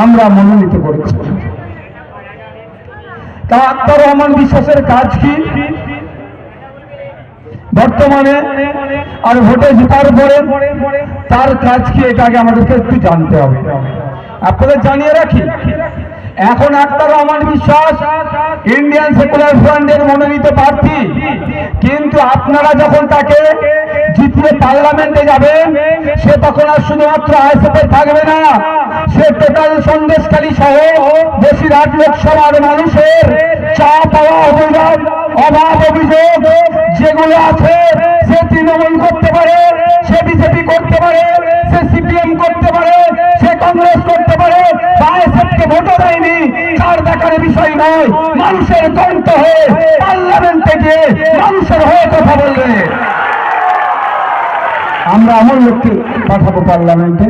আমরা মনোনীত করেছি। তা আক্তার রহমান বিশ্বাসের কাজ কি বর্তমানে আর ভোটে জেতার পরে তার কাজ কি, এটা আগে আমাদেরকে একটু জানতে হবে। আপনাদের জানিয়ে রাখি, এখন আক্তার রহমান বিশ্বাস ইন্ডিয়ান সেকুলার ফ্রন্টের মনোনীত প্রার্থী, কিন্তু আপনারা যখন তাকে জিতিয়ে পার্লামেন্টে যাবেন, সে তখন আর শুধুমাত্র আইএসএফে থাকবে না, সে টোটাল সন্দেশখালী সহ বসিরহাট লোকসভার মানুষের চা পাওয়া অভিযোগ, অভাব অভিযোগ যেগুলো আছে, সে তৃণমূল করতে পারে, সে বিজেপি করতে পারে, সে সিপিএম করতে পারে, সে কংগ্রেস করতে পারে, আইএসএফকে ভোটও দেয়নি, তার দেখার বিষয় নয়, মানুষের কণ্ঠ হয়ে পার্লামেন্টে গিয়ে মানুষের হয়ে কথা বলবে। আমরা আমার লোককে পাঠাবো পার্লামেন্টে।